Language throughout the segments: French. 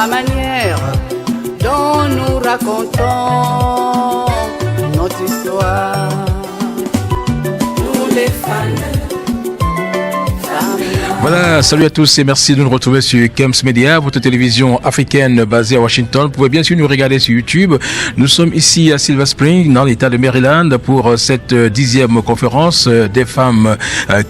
manière dont nous racontons notre histoire. Nous les fans. Voilà, salut à tous et merci de nous retrouver sur Kems Media, votre télévision africaine basée à Washington. Vous pouvez bien sûr nous regarder sur YouTube. Nous sommes ici à Silver Spring, dans l'État de Maryland, pour cette 10e conférence des femmes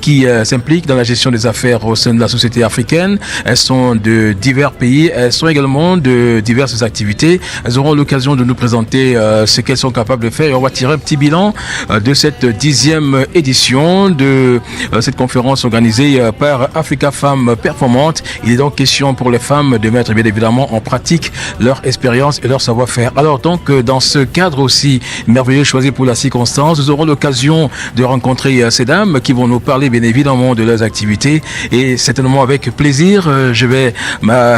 qui s'impliquent dans la gestion des affaires au sein de la société africaine. Elles sont de divers pays, elles sont également de diverses activités. Elles auront l'occasion de nous présenter ce qu'elles sont capables de faire et on va tirer un petit bilan de cette 10e édition de cette conférence organisée par Africa Femmes Performantes. Il est donc question pour les femmes de mettre bien évidemment en pratique leur expérience et leur savoir-faire. Alors donc dans ce cadre aussi merveilleux choisi pour la circonstance, nous aurons l'occasion de rencontrer ces dames qui vont nous parler bien évidemment de leurs activités et certainement avec plaisir je vais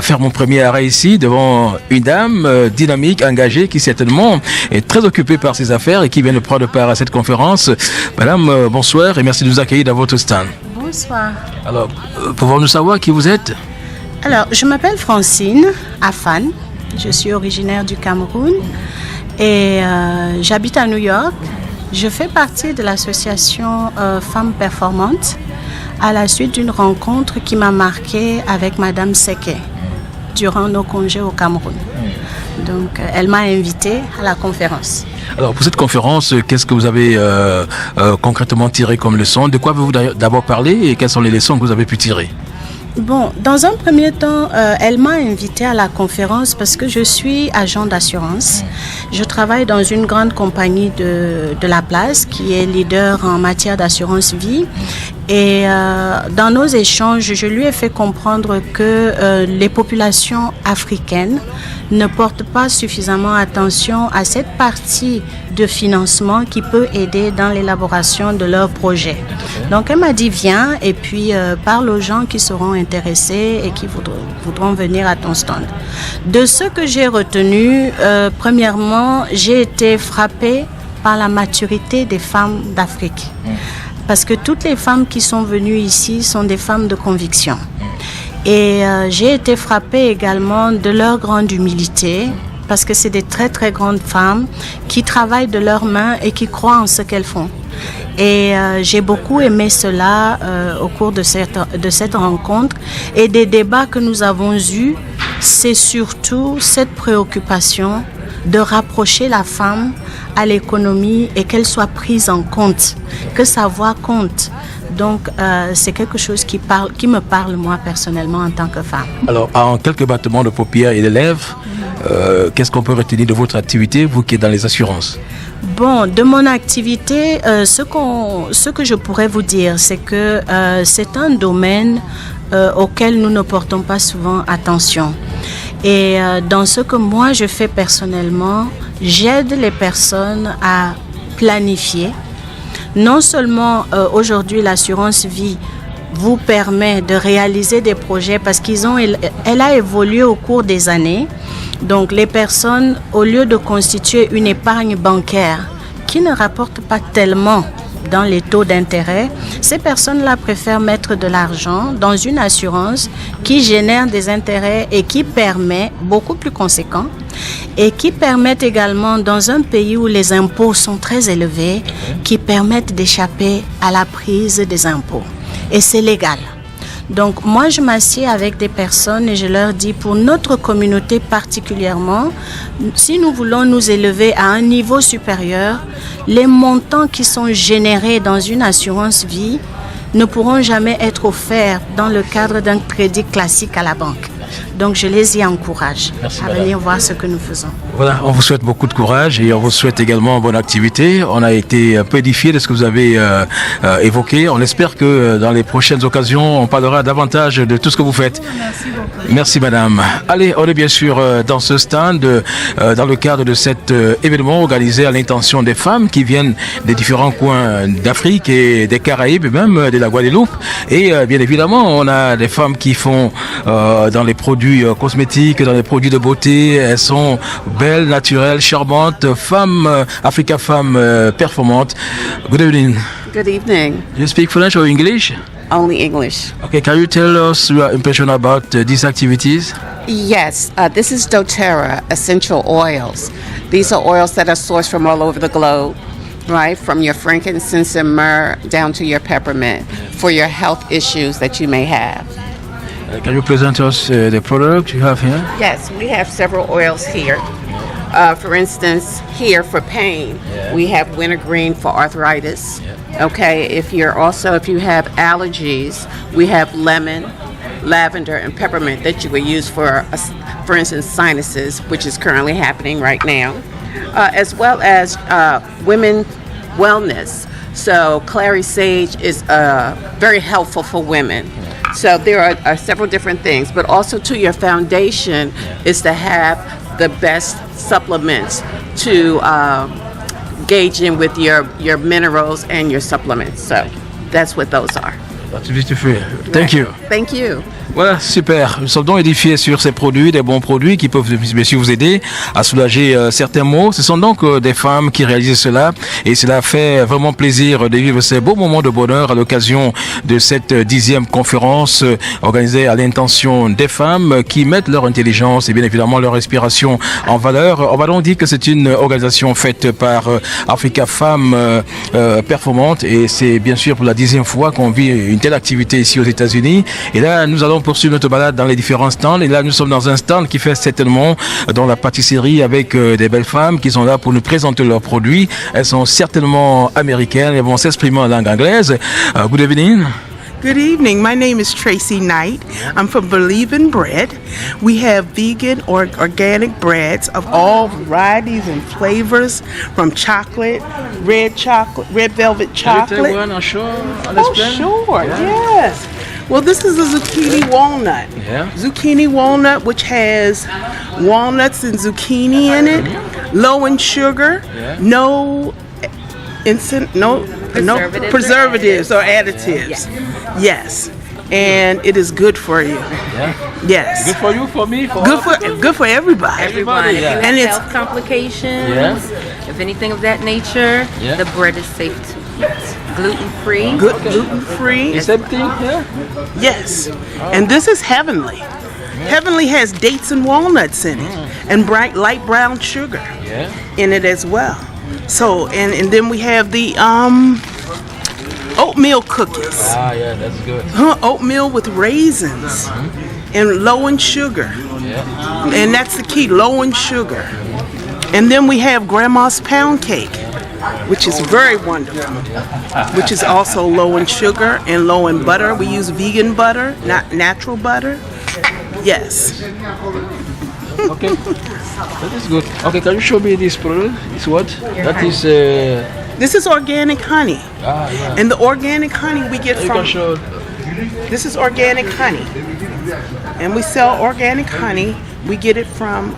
faire mon premier arrêt ici devant une dame dynamique, engagée qui certainement est très occupée par ses affaires et qui vient de prendre part à cette conférence. Madame, bonsoir et merci de nous accueillir dans votre stand. Bonsoir. Alors, pouvons-nous savoir qui vous êtes? Alors, je m'appelle Francine Afan. Je suis originaire du Cameroun et j'habite à New York. Je fais partie de l'association Femmes Performantes à la suite d'une rencontre qui m'a marquée avec Madame Seke durant nos congés au Cameroun. Donc, elle m'a invitée à la conférence. Alors, pour cette conférence, qu'est-ce que vous avez concrètement tiré comme leçon? De quoi avez-vous d'abord parlé et quelles sont les leçons que vous avez pu tirer? Bon, dans un premier temps, elle m'a invitée à la conférence parce que je suis agent d'assurance. Je travaille dans une grande compagnie de la place qui est leader en matière d'assurance vie. Et dans nos échanges, je lui ai fait comprendre que les populations africaines ne portent pas suffisamment attention à cette partie de financement qui peut aider dans l'élaboration de leurs projets. Donc elle m'a dit viens et puis parle aux gens qui seront intéressés et qui voudront venir à ton stand. De ce que j'ai retenu, premièrement, j'ai été frappée par la maturité des femmes d'Afrique. Parce que toutes les femmes qui sont venues ici sont des femmes de conviction. Et j'ai été frappée également de leur grande humilité, parce que c'est des très très grandes femmes qui travaillent de leurs mains et qui croient en ce qu'elles font. Et j'ai beaucoup aimé cela au cours de cette rencontre. Et des débats que nous avons eus, c'est surtout cette préoccupation de rapprocher la femme à l'économie et qu'elle soit prise en compte, que sa voix compte. Donc, c'est quelque chose qui me parle moi personnellement en tant que femme. Alors, en quelques battements de paupières et de lèvres, qu'est-ce qu'on peut retenir de votre activité, vous qui êtes dans les assurances? Bon, de mon activité, ce que je pourrais vous dire, c'est que c'est un domaine auquel nous ne portons pas souvent attention. Et dans ce que moi je fais personnellement, j'aide les personnes à planifier. Non seulement aujourd'hui l'assurance vie vous permet de réaliser des projets parce elle a évolué au cours des années. Donc les personnes, au lieu de constituer une épargne bancaire qui ne rapporte pas tellement dans les taux d'intérêt, ces personnes-là préfèrent mettre de l'argent dans une assurance qui génère des intérêts et qui permet, beaucoup plus conséquent, et qui permettent également, dans un pays où les impôts sont très élevés, qui permettent d'échapper à la prise des impôts. Et c'est légal. Donc moi je m'assieds avec des personnes et je leur dis pour notre communauté particulièrement, si nous voulons nous élever à un niveau supérieur, les montants qui sont générés dans une assurance vie ne pourront jamais être offerts dans le cadre d'un crédit classique à la banque. Donc je les y encourage à venir voir ce que nous faisons. Voilà, on vous souhaite beaucoup de courage et on vous souhaite également bonne activité. On a été un peu édifiés de ce que vous avez évoqué. On espère que dans les prochaines occasions, on parlera davantage de tout ce que vous faites. Merci beaucoup. Merci madame. Allez, on est bien sûr dans ce stand, dans le cadre de cet événement organisé à l'intention des femmes qui viennent des différents coins d'Afrique et des Caraïbes et même de la Guadeloupe. Et bien évidemment, on a des femmes qui font dans les produits cosmétiques, dans les produits de beauté. Elles sont belles, naturelles, charmantes, femmes, Africa Femmes performantes. Good evening. Good evening. You speak French or English? only English. Okay, can you tell us your impression about these activities? Yes, this is doTERRA essential oils. These are oils that are sourced from all over the globe, right? From your frankincense and myrrh down to your peppermint for your health issues that you may have. Can you present us the product you have here? Yes, we have several oils here. For instance, here for pain, we have wintergreen for arthritis. Okay, if you have allergies, we have lemon, lavender, and peppermint that you would use for instance, sinuses, which is currently happening right now, as well as women wellness. So clary sage is very helpful for women. So there are several different things, but also to your foundation is to have the best supplements to gauge in with your minerals and your supplements. So that's what those are. That's beautiful. Thank you. Thank you. Voilà, super. Nous sommes donc édifiés sur ces produits, des bons produits qui peuvent bien sûr vous aider à soulager certains maux. Ce sont donc des femmes qui réalisent cela et cela fait vraiment plaisir de vivre ces beaux moments de bonheur à l'occasion de cette 10e conférence organisée à l'intention des femmes qui mettent leur intelligence et bien évidemment leur inspiration en valeur. On va donc dire que c'est une organisation faite par Africa Femmes Performantes et c'est bien sûr pour la 10e fois qu'on vit une telle activité ici aux États-Unis. Et là, nous allons poursuivre notre balade dans les différents stands. Et là, nous sommes dans un stand qui fait certainement dans la pâtisserie avec des belles femmes qui sont là pour nous présenter leurs produits. Elles sont certainement américaines. Elles vont s'exprimer en langue anglaise. Good evening. Good evening. My name is Tracy Knight. I'm from Believe in Bread. We have vegan or organic breads of all varieties and flavors, from chocolate, red velvet chocolate. Oh, sure. Yes. Well, this is a zucchini walnut. Yeah. Zucchini walnut, which has walnuts and zucchini in it, low in sugar, no preservatives or additives. Yes. And it is good for you. Yeah. Yes. Good for you, for me, for good for everybody. Everyone. yeah. If And you it's- have health complications, Yeah. if anything of that nature, Yeah. the bread is safe to eat. Gluten-free. Good gluten free. The same thing here? Yes. And this is heavenly. Heavenly has dates and walnuts in it, and light brown sugar Yeah. in it as well. So and then we have the oatmeal cookies. Ah, yeah, that's good. Oatmeal with raisins and low in sugar. Yeah. And that's the key, low in sugar. And then we have grandma's pound cake, which is very wonderful, which is also low in sugar and low in butter. We use vegan butter, not natural butter. Yes. Okay. That is good. Okay, can you show me this product? It's what? That is... This is organic honey. yeah. And the organic honey we get You can from, show... this is organic honey. And we sell organic honey. We get it from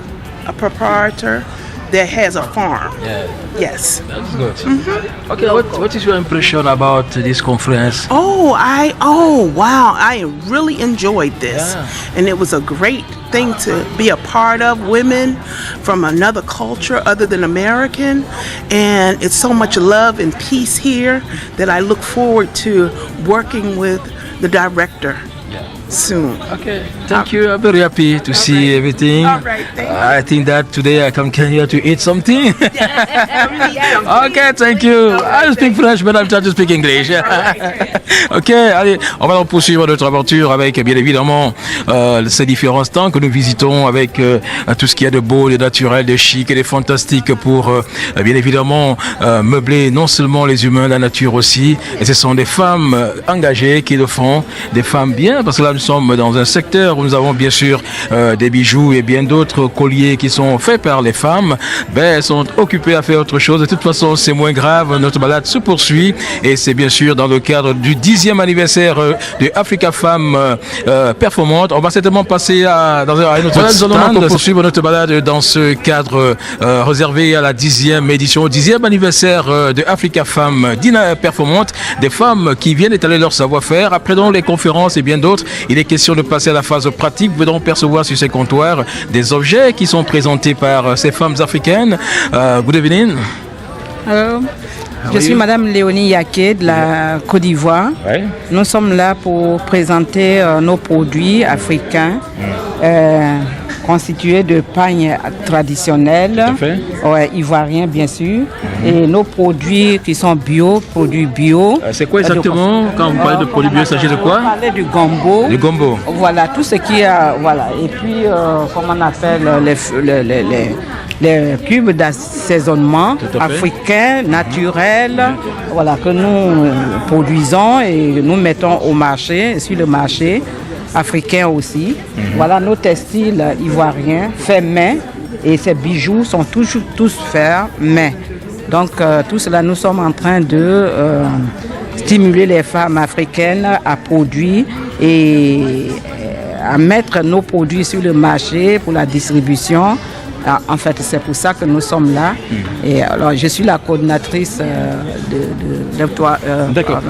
a proprietor that has a farm. Yeah, Yes. that's good. Okay, what is your impression about this conference? Oh, wow. I really enjoyed this. Yeah. And it was a great thing to be a part of, women from another culture other than American. And it's so much love and peace here that I look forward to working with the director soon. Okay, thank you. I'm very happy to see everything. All right, thank you. I think that today I come here to eat something. Okay, thank you. I speak French, but I'm trying to speak English. Ok, allez, on va donc poursuivre notre aventure avec bien évidemment ces différents stands que nous visitons avec tout ce qu'il y a de beau, de naturel, de chic et de fantastique pour bien évidemment meubler non seulement les humains, la nature aussi. Et ce sont des femmes engagées qui le font, des femmes bien, parce que là nous sommes dans un secteur où nous avons bien sûr des bijoux et bien d'autres colliers qui sont faits par les femmes. Ben, elles sont occupées à faire autre chose. De toute façon, c'est moins grave. Notre balade se poursuit et c'est bien sûr dans le cadre du 10e anniversaire de Africa Femmes Performantes. On va certainement passer dans un autre stand. Nous allons poursuivre notre balade dans ce cadre réservé à la 10e édition, au 10e anniversaire de Africa Femmes Performantes. Des femmes qui viennent étaler leur savoir-faire. Après donc les conférences et bien d'autres, il est question de passer à la phase pratique. Vous pouvez donc percevoir sur ces comptoirs des objets qui sont présentés par ces femmes africaines. Good evening. Hello. Je suis Madame Léonie Yaké de la Côte d'Ivoire. Ouais. Nous sommes là pour présenter nos produits africains constitués de pagnes traditionnels, Tout à fait. ouais, ivoiriens bien sûr, et nos produits qui sont produits bio. C'est quoi exactement quand vous parlez de produits bio, il s'agit de quoi? On parlait du gombo. Le gombo. Voilà, tout ce qui a, voilà. Et puis, comment on appelle les cubes d'assaisonnement Tout à fait. africains, naturels, voilà, que nous produisons et nous mettons au marché, sur le marché africain aussi. Voilà nos textiles ivoiriens faits main et ces bijoux sont tous faits main. Donc, tout cela, nous sommes en train de stimuler les femmes africaines à produire et à mettre nos produits sur le marché pour la distribution. En fait, c'est pour ça que nous sommes là. Et alors, je suis la coordinatrice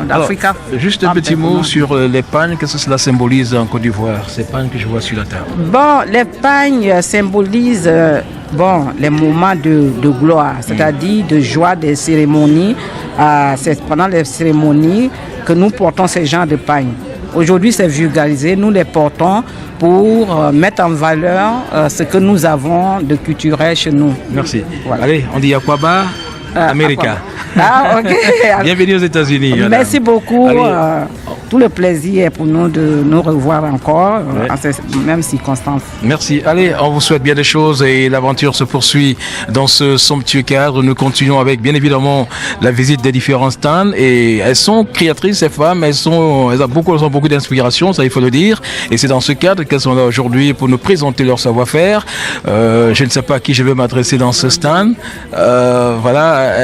d'Africa. Juste un petit mot sur les pagnes. Qu'est-ce que cela symbolise en Côte d'Ivoire, ces pagnes que je vois sur la table? Bon, les pagnes symbolisent les moments de gloire, c'est-à-dire de joie des cérémonies. C'est pendant les cérémonies que nous portons ces genres de pagnes. Aujourd'hui, c'est vulgarisé. Nous les portons pour mettre en valeur ce que nous avons de culturel chez nous. Merci. Voilà. Allez, on dit Akwaba, America. Ah, ok. Bienvenue aux États-Unis. Madame. Merci beaucoup. Allez. Tout le plaisir est pour nous de nous revoir encore Ouais. en ces mêmes circonstances. Merci. Allez, on vous souhaite bien des choses et l'aventure se poursuit dans ce somptueux cadre. Nous continuons avec, bien évidemment, la visite des différents stands et elles sont créatrices, ces femmes. Elles ont beaucoup d'inspiration, ça il faut le dire. Et c'est dans ce cadre qu'elles sont là aujourd'hui pour nous présenter leur savoir-faire. Je ne sais pas à qui je vais m'adresser dans ce stand. Voilà.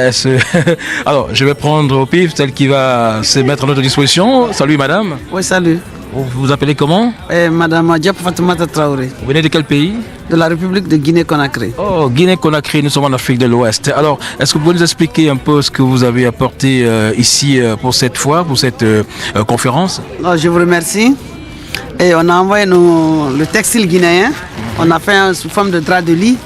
Alors, je vais prendre au pif celle qui va se mettre à notre disposition. Salut madame. Oui, salut. Vous vous appelez comment? Madame Diop Fatoumata Traoré, Vous venez de quel pays? de la République de Guinée-Conakry. Oh, Guinée-Conakry, nous sommes en Afrique de l'Ouest. Alors, est-ce que vous pouvez nous expliquer un peu ce que vous avez apporté ici pour cette fois, pour cette conférence? Je vous remercie. Et on a envoyé le textile guinéen. On a fait sous forme de drap de lit.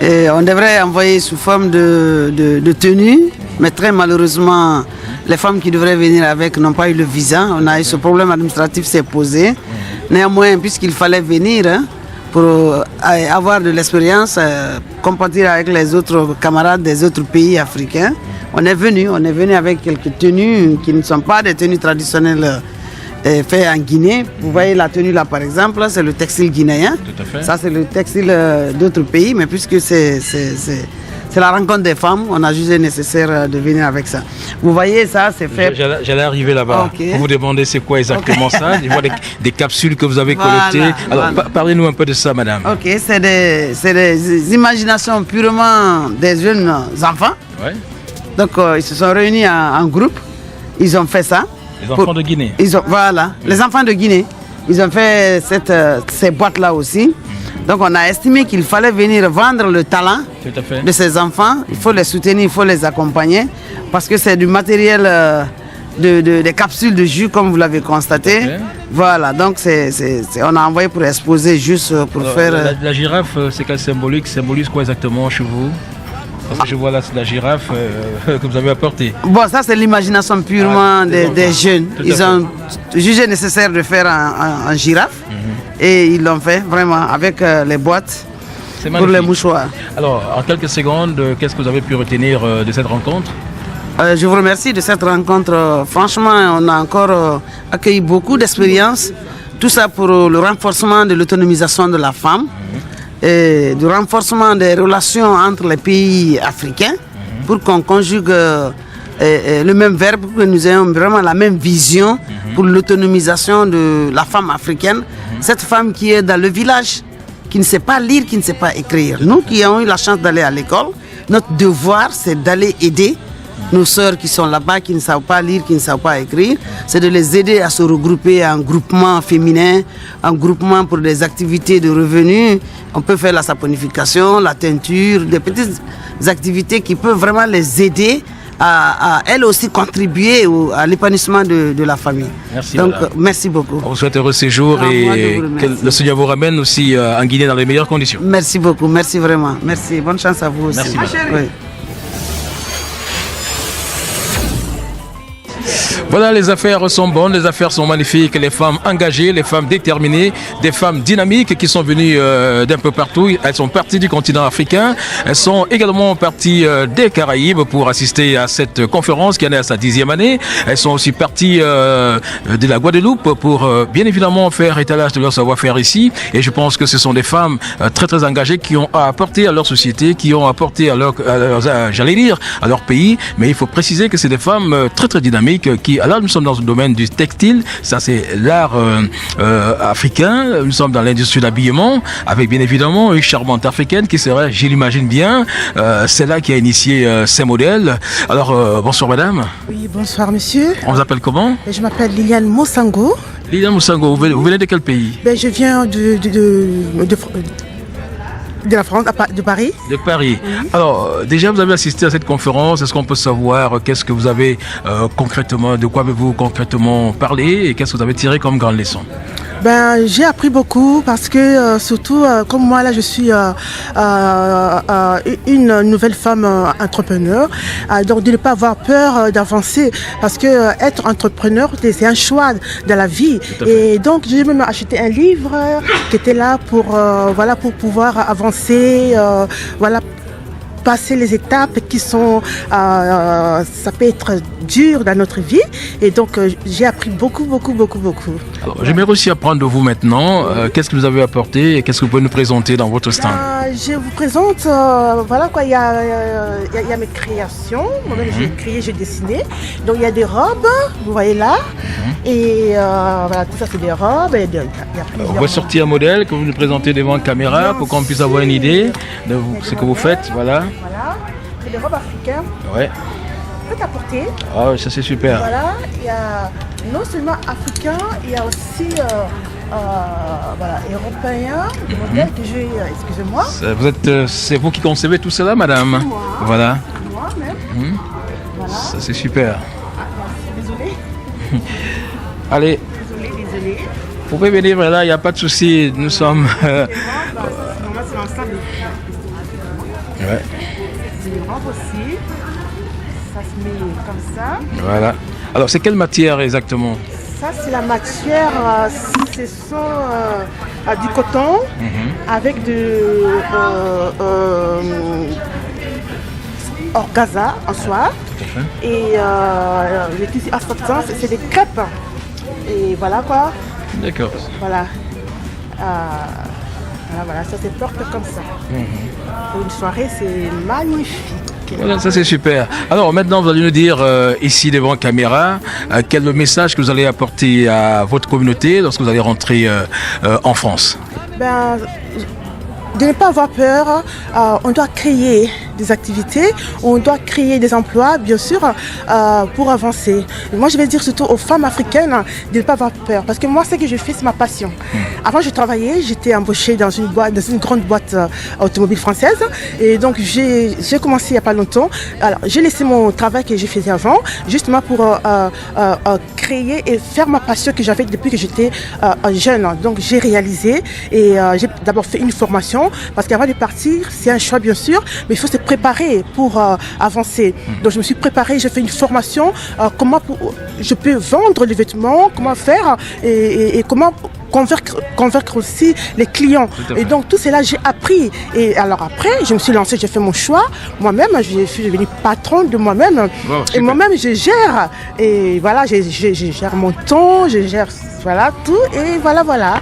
Et on devrait envoyer sous forme de tenue. Mais très malheureusement, les femmes qui devraient venir avec n'ont pas eu le visa. On a eu ce problème administratif s'est posé. Néanmoins, puisqu'il fallait venir pour avoir de l'expérience, compatir avec les autres camarades des autres pays africains, on est venu avec quelques tenues qui ne sont pas des tenues traditionnelles faites en Guinée. Vous voyez la tenue là par exemple, c'est le textile guinéen. Tout à fait. Ça c'est le textile d'autres pays, mais puisque c'est la rencontre des femmes, on a jugé nécessaire de venir avec ça. Vous voyez ça, c'est fait. J'allais arriver là-bas. Ok. Pour vous demander c'est quoi exactement ça. Je vois des capsules que vous avez collectées. Voilà, Alors, voilà. parlez-nous un peu de ça, madame. Ok, c'est des imaginations purement des jeunes enfants. Ouais. Donc ils se sont réunis en groupe, ils ont fait ça. Les enfants de Guinée. Voilà, les enfants de Guinée. Ils ont fait ces boîtes-là aussi. Donc on a estimé qu'il fallait venir vendre le talent Tout à fait. de ces enfants. Il faut les soutenir, il faut les accompagner. Parce que c'est du matériel, des capsules de jus, comme vous l'avez constaté. Tout à fait. Voilà, donc on a envoyé pour exposer, juste pour Alors, faire... la girafe, c'est quelle symbolique? Symbolise quoi exactement chez vous? Parce que je vois là, c'est la girafe que vous avez apportée. Bon, ça c'est l'imagination purement des jeunes. Tout à Ils fait. ont jugé nécessaire de faire un girafe et ils l'ont fait vraiment avec les boîtes C'est pour les magnifique. mouchoirs. Alors, en quelques secondes, qu'est-ce que vous avez pu retenir de cette rencontre? Je vous remercie de cette rencontre. Franchement, on a encore accueilli beaucoup d'expériences. Tout ça pour le renforcement de l'autonomisation de la femme et du renforcement des relations entre les pays africains pour qu'on conjugue le même verbe, pour que nous ayons vraiment la même vision pour l'autonomisation de la femme africaine. Cette femme qui est dans le village, qui ne sait pas lire, qui ne sait pas écrire. Nous qui avons eu la chance d'aller à l'école, notre devoir c'est d'aller aider nos sœurs qui sont là-bas, qui ne savent pas lire, qui ne savent pas écrire, c'est de les aider à se regrouper en groupement féminin, en groupement pour des activités de revenus. On peut faire la saponification, la teinture, des petites activités qui peuvent vraiment les aider à elles aussi contribuer à l'épanouissement de la famille. Merci, Donc, madame. merci beaucoup. On vous souhaite heureux séjour Ah, moi, je et vous que remercie. le Seigneur vous ramène aussi en Guinée dans les meilleures conditions. Merci beaucoup, merci vraiment. Merci, bonne chance à vous aussi. Merci, madame. Oui. Voilà, les affaires sont bonnes, les affaires sont magnifiques, les femmes engagées, les femmes déterminées, des femmes dynamiques qui sont venues d'un peu partout. Elles sont parties du continent africain, elles sont également parties des Caraïbes pour assister à cette conférence qui en est à sa 10e année. Elles sont aussi parties de la Guadeloupe pour bien évidemment faire étalage de leur savoir-faire ici. Et je pense que ce sont des femmes très très engagées qui ont apporté à leur société, qui ont apporté à leur pays. Mais il faut préciser que c'est des femmes très très dynamiques qui, là nous sommes dans le domaine du textile, ça c'est l'art africain, nous sommes dans l'industrie d'habillement avec bien évidemment une charmante africaine qui serait, je l'imagine bien, celle-là qui a initié ces modèles. Alors bonsoir madame. Oui, bonsoir monsieur. On vous appelle comment? Je m'appelle Liliane Moussango. Liliane Moussango, vous venez de quel pays? Je viens de la France, de Paris. De Paris. Oui. Alors, déjà, vous avez assisté à cette conférence. Est-ce qu'on peut savoir qu'est-ce que vous avez concrètement, de quoi avez-vous concrètement parlé et qu'est-ce que vous avez tiré comme grande leçon? J'ai appris beaucoup parce que surtout comme moi là je suis une nouvelle femme entrepreneur, donc de ne pas avoir peur d'avancer parce que être entrepreneur c'est un choix de la vie et donc j'ai même acheté un livre qui était là pour pour pouvoir avancer, passer les étapes qui sont, ça peut être dur dans notre vie et donc j'ai appris beaucoup. Alors, j'aimerais aussi apprendre de vous maintenant, qu'est-ce que vous avez apporté et qu'est-ce que vous pouvez nous présenter dans votre stand? Je vous présente, il y a mes créations, moi-même j'ai créé, j'ai dessiné, donc il y a des robes, vous voyez là, et tout ça c'est des robes. Et on va sortir un modèle que vous nous présentez devant la caméra pour qu'on puisse avoir une idée de ce que vous faites, voilà. Voilà, c'est des robes africaines. Ouais. Tout à porter. Ah oui, ça c'est super. Voilà, il y a non seulement africain, il y a aussi européen, le modèle que j'ai, excusez-moi. C'est vous qui concevez tout cela, madame? Moi. Voilà. Moi-même. Voilà. Ça c'est super. Désolée. Allez. Désolée. Vous pouvez venir là, il n'y a pas de souci. Nous sommes. C'est l'ensemble. Ouais. C'est une robe aussi. Ça se met comme ça. Voilà. Alors, c'est quelle matière exactement? Ça, c'est la matière, ce sont du coton avec de orgaza en soie. Et le tissu assortant, c'est des crêpes. Et voilà quoi. D'accord. Voilà. Voilà, ça se porte comme ça. Pour une soirée, c'est magnifique. Voilà, ça c'est super. Alors maintenant, vous allez nous dire ici devant la caméra quel est le message que vous allez apporter à votre communauté lorsque vous allez rentrer en France. De ne pas avoir peur, on doit créer des activités, on doit créer des emplois, bien sûr, pour avancer. Et moi, je vais dire surtout aux femmes africaines de ne pas avoir peur, parce que moi, ce que je fais, c'est ma passion. Avant, je travaillais, j'étais embauchée dans une grande boîte automobile française, et donc j'ai commencé il n'y a pas longtemps. Alors, j'ai laissé mon travail que je faisais avant, justement pour créer et faire ma passion que j'avais depuis que j'étais jeune. Donc, j'ai réalisé et j'ai d'abord fait une formation, parce qu'avant de partir, c'est un choix, bien sûr, mais il faut se préparer pour avancer. Donc je me suis préparée, j'ai fait une formation, comment je peux vendre les vêtements, comment faire et comment convaincre aussi les clients. Et donc tout cela j'ai appris. Et alors après, je me suis lancée, j'ai fait mon choix. Moi-même, je suis devenue patronne de moi-même. Wow, et moi-même, je gère. Et voilà, je gère mon temps, je gère tout. Et voilà.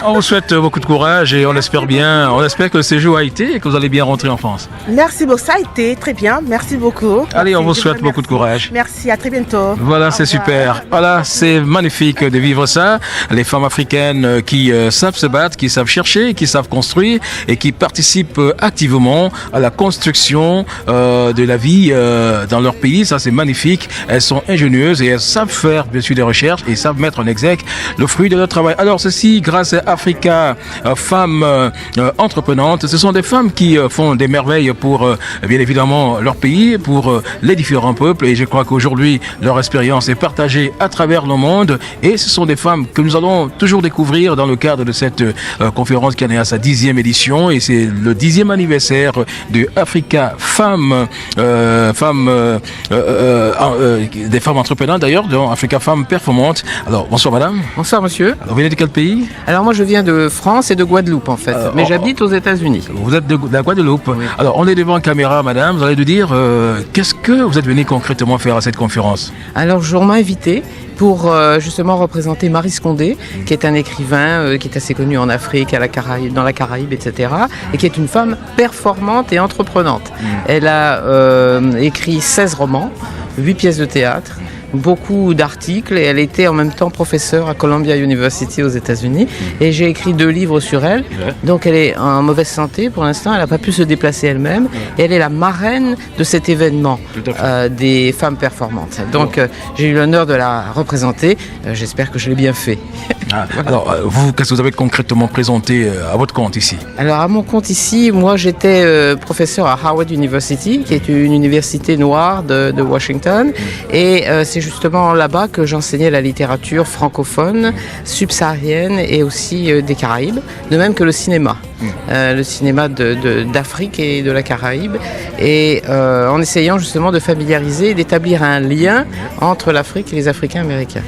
On vous souhaite beaucoup de courage et on espère que le séjour a été et que vous allez bien rentrer en France. Merci beaucoup, ça a été très bien. Merci beaucoup. Allez, on vous souhaite beaucoup de courage. Merci, à très bientôt. Voilà, c'est super. Voilà, c'est magnifique de vivre ça. Les femmes africaines qui savent se battre, qui savent chercher, qui savent construire et qui participent activement à la construction de la vie dans leur pays. Ça, c'est magnifique. Elles sont ingénieuses et elles savent faire, bien sûr, des recherches et savent mettre en exergue exec, le fruit de leur travail. Alors ceci grâce à Africa Femmes Entreprenantes. Ce sont des femmes qui font des merveilles pour bien évidemment leur pays, pour les différents peuples, et je crois qu'aujourd'hui leur expérience est partagée à travers le monde, et ce sont des femmes que nous allons toujours découvrir dans le cadre de cette conférence qui en est à sa 10e édition, et c'est le 10e anniversaire de Africa Femmes, des femmes entreprenantes d'ailleurs, dont Africa Femmes Performantes. Alors bonsoir madame. Bonsoir monsieur. Alors, vous venez de quel pays? Alors moi je viens de France et de Guadeloupe en fait, mais j'habite aux États-Unis. Vous êtes de la Guadeloupe. Oui. Alors on est devant la caméra madame, vous allez nous dire qu'est-ce que vous êtes venu concrètement faire à cette conférence? Alors on m'a invité pour justement représenter Marie Scondé, qui est un écrivain qui est assez connu en Afrique, dans la Caraïbe, etc. et qui est une femme performante et entreprenante. Elle a écrit 16 romans, 8 pièces de théâtre, beaucoup d'articles, et elle était en même temps professeure à Columbia University aux États-Unis, et j'ai écrit 2 livres sur elle. Donc elle est en mauvaise santé pour l'instant, elle n'a pas pu se déplacer elle-même, et elle est la marraine de cet événement des femmes performantes. Donc j'ai eu l'honneur de la représenter, j'espère que je l'ai bien fait. Voilà. Alors vous, qu'est-ce que vous avez concrètement présenté à votre compte ici? Alors à mon compte ici, moi j'étais professeur à Howard University, qui est une université noire de Washington, et c'est justement là-bas que j'enseignais la littérature francophone, subsaharienne et aussi des Caraïbes, de même que le cinéma. Le cinéma d'Afrique et de la Caraïbe, et en essayant justement de familiariser et d'établir un lien entre l'Afrique et les Africains américains.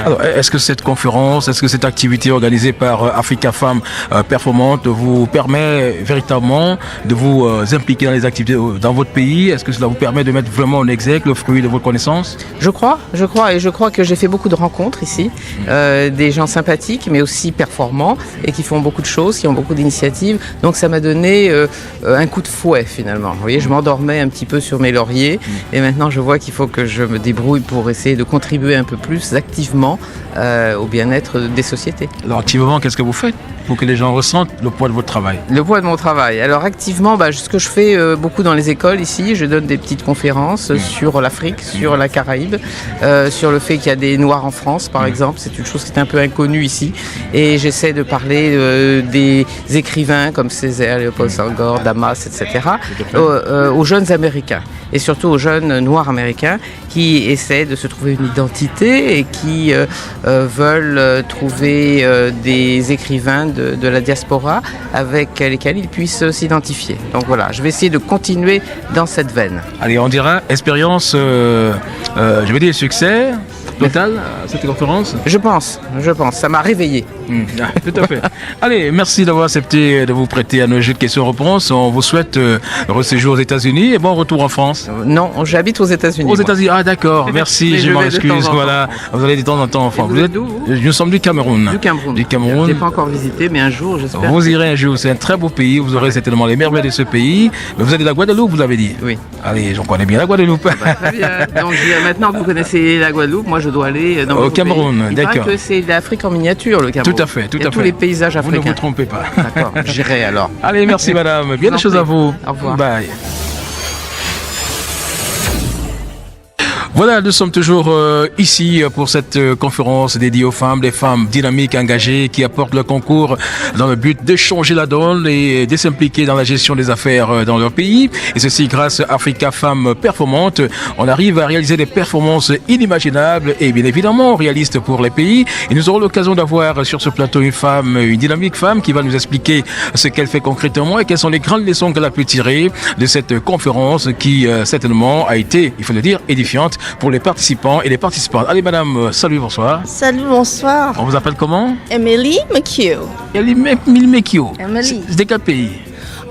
Alors, est-ce que cette conférence, est-ce que cette activité organisée par Africa Femmes Performantes vous permet véritablement de vous impliquer dans les activités dans votre pays? Est-ce que cela vous permet de mettre vraiment en exergue le fruit de vos connaissances? Je crois, et je crois que j'ai fait beaucoup de rencontres ici, des gens sympathiques mais aussi performants et qui font beaucoup de choses, qui ont beaucoup d'initiatives. Donc ça m'a donné un coup de fouet finalement. Vous voyez, je m'endormais un petit peu sur mes lauriers, et maintenant je vois qu'il faut que je me débrouille pour essayer de contribuer un peu plus activement au bien-être des sociétés. Alors activement, qu'est-ce que vous faites pour que les gens ressentent le poids de votre travail? Le poids de mon travail. Alors activement, ce que je fais beaucoup dans les écoles ici, je donne des petites conférences sur l'Afrique, sur la Caraïbe, sur le fait qu'il y a des Noirs en France par exemple. C'est une chose qui est un peu inconnue ici, et j'essaie de parler des écrivains comme Césaire, Léopold Senghor, Damas, etc. Aux jeunes Américains, et surtout aux jeunes Noirs américains qui essaient de se trouver une identité et qui veulent trouver des écrivains de la diaspora avec lesquels ils puissent s'identifier. Donc voilà, je vais essayer de continuer dans cette veine. Allez, on dira expérience, je vais dire succès total à cette conférence? Je pense, ça m'a réveillé. Tout à fait. Allez, merci d'avoir accepté de vous prêter à nos jeux de questions-réponses. On vous souhaite heureux séjour aux États-Unis et bon retour en France. Non, j'habite aux États-Unis. Aux États-Unis, ah d'accord, merci, je m'en excuse. Voilà, vous allez de temps en temps en France. Vous êtes d'où? Nous sommes du Cameroun. Du Cameroun. Je n'ai pas encore visité, mais un jour, j'espère. Vous irez un jour, c'est un très beau pays, vous aurez certainement les merveilles de ce pays. Mais vous êtes de la Guadeloupe, vous l'avez dit? Oui. Allez, j'en connais bien la Guadeloupe. Très bien. Donc maintenant que vous connaissez la Guadeloupe, moi je dois aller dans au Cameroun, d'accord. Il paraît que c'est l'Afrique en miniature, le Cameroun. Tout à fait, tout à fait. Tous les paysages africains. Vous ne vous trompez pas. D'accord, j'irai alors. Allez, merci madame. Bien des choses à vous. Au revoir. Bye. Voilà, nous sommes toujours ici pour cette conférence dédiée aux femmes, des femmes dynamiques, engagées, qui apportent leur concours dans le but de changer la donne et de s'impliquer dans la gestion des affaires dans leur pays. Et ceci grâce à Africa Femmes Performantes. On arrive à réaliser des performances inimaginables et bien évidemment réalistes pour les pays. Et nous aurons l'occasion d'avoir sur ce plateau une dynamique femme qui va nous expliquer ce qu'elle fait concrètement et quelles sont les grandes leçons qu'elle a pu tirer de cette conférence qui certainement a été, il faut le dire, édifiante pour les participants et les participantes. Allez madame, salut, bonsoir. Salut, bonsoir. On vous appelle comment? Emily McHugh. Emily McHugh. Emily. C'est de quel pays?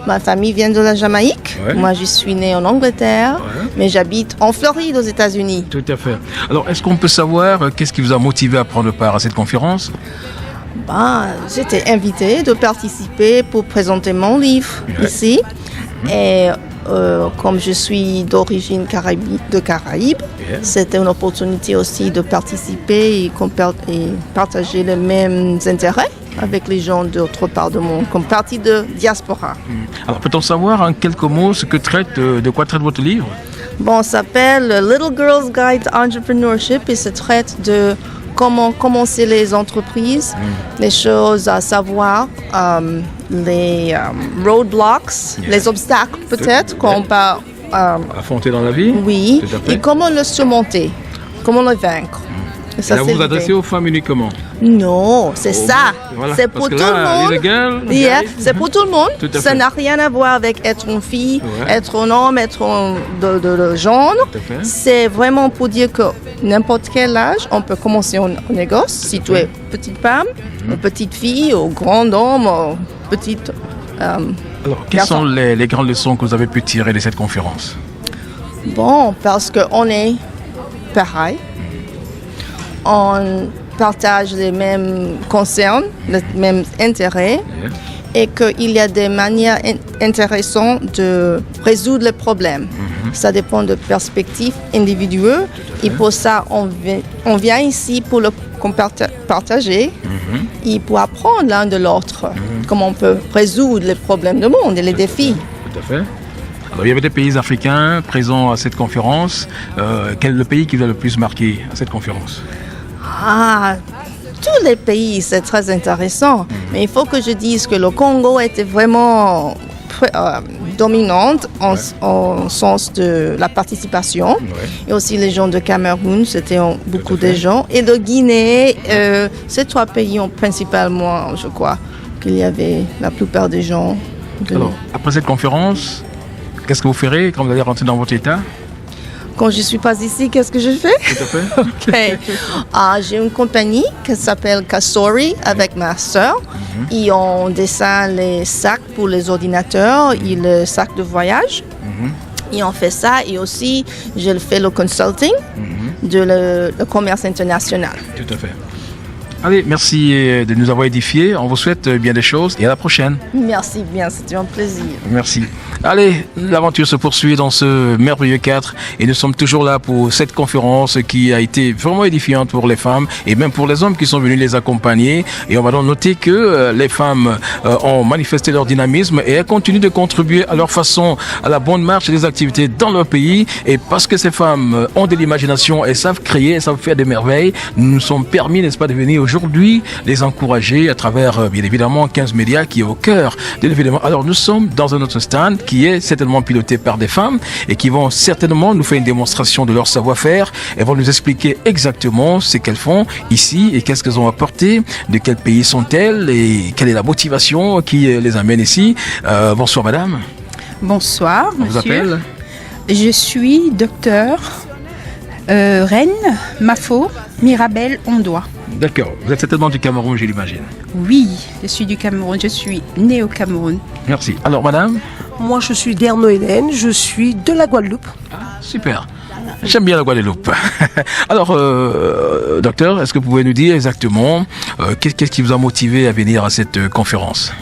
Ma famille vient de la Jamaïque. Ouais. Moi, je suis née en Angleterre, mais j'habite en Floride, aux États-Unis. Tout à fait. Alors, est-ce qu'on peut savoir qu'est-ce qui vous a motivé à prendre part à cette conférence? J'étais invitée de participer pour présenter mon livre ici. Et comme je suis d'origine de Caraïbes, c'était une opportunité aussi de participer et partager les mêmes intérêts avec les gens d'autre part du monde, comme partie de diaspora. Alors, peut-on savoir en quelques mots de quoi traite votre livre? Ça s'appelle Little Girl's Guide to Entrepreneurship et ça traite de comment commencer les entreprises, les choses à savoir, les roadblocks, les obstacles peut-être qu'on peut affronter dans la vie. Oui, Tout à fait. et comment le surmonter, comment le vaincre. Et ça, Et là, c'est vous vous adressez l'idée. aux femmes uniquement. Non, c'est ça. Voilà, C'est parce pour que tout là, le les monde. girls, Yeah, guys. c'est pour tout le monde. Tout à Ça fait. n'a rien à voir avec être une fille, Ouais. être un homme, être de genre. Tout à fait. C'est vraiment pour dire que n'importe quel âge, on peut commencer un négoce. Si tu es petite femme, ou petite fille, ou grand homme, ou petite... Alors, quelles sont les grandes leçons que vous avez pu tirer de cette conférence? Bon, parce qu'on est pareil. On partage les mêmes concerns, les mêmes intérêts. Et qu'il y a des manières intéressantes de résoudre les problèmes. Ça dépend de perspectives individuelles. Et pour ça, on vient ici pour le partager et pour apprendre l'un de l'autre comment on peut résoudre les problèmes du monde et les défis. Tout à fait. Alors, il y avait des pays africains présents à cette conférence. Quel est le pays qui vous a le plus marqué à cette conférence? Ah, tous les pays, c'est très intéressant. Mais il faut que je dise que le Congo était vraiment dominante en sens de la participation. Et aussi les gens de Cameroun, c'était beaucoup de gens. Et de Guinée, ces trois pays ont principalement, je crois, qu'il y avait la plupart des gens. Alors, après cette conférence, qu'est-ce que vous ferez quand vous allez rentrer dans votre état? Quand je ne suis pas ici, qu'est-ce que je fais? Tout à fait. Ok. J'ai une compagnie qui s'appelle Kasori avec ma soeur. Et on dessine les sacs pour les ordinateurs et le sac de voyage. Et on fait ça. Et aussi, je fais le consulting de le commerce international. Tout à fait. Allez, merci de nous avoir édifiés. On vous souhaite bien des choses et à la prochaine. Merci bien, c'était un plaisir. Merci. Allez, l'aventure se poursuit dans ce merveilleux cadre et nous sommes toujours là pour cette conférence qui a été vraiment édifiante pour les femmes et même pour les hommes qui sont venus les accompagner. Et on va donc noter que les femmes ont manifesté leur dynamisme et elles continuent de contribuer à leur façon à la bonne marche des activités dans leur pays. Et parce que ces femmes ont de l'imagination et savent créer, elles savent faire des merveilles, nous nous sommes permis, n'est-ce pas, de venir aujourd'hui les encourager à travers, bien évidemment, 15 médias qui est au cœur de l'événement. Alors nous sommes dans un autre stand qui est certainement piloté par des femmes et qui vont certainement nous faire une démonstration de leur savoir-faire. Elles vont nous expliquer exactement ce qu'elles font ici et qu'est-ce qu'elles ont apporté, de quel pays sont-elles et quelle est la motivation qui les amène ici. Bonsoir madame. Bonsoir On vous appelle? Je suis docteur Reine Mafo Mirabel Ondoa. D'accord. Vous êtes certainement du Cameroun, je l'imagine. Oui, je suis du Cameroun. Je suis née au Cameroun. Merci. Alors madame? Moi, je suis Derno Hélène, je suis de la Guadeloupe. Super. J'aime bien la Guadeloupe. Alors, docteur, est-ce que vous pouvez nous dire exactement qu'est-ce qui vous a motivé à venir à cette conférence?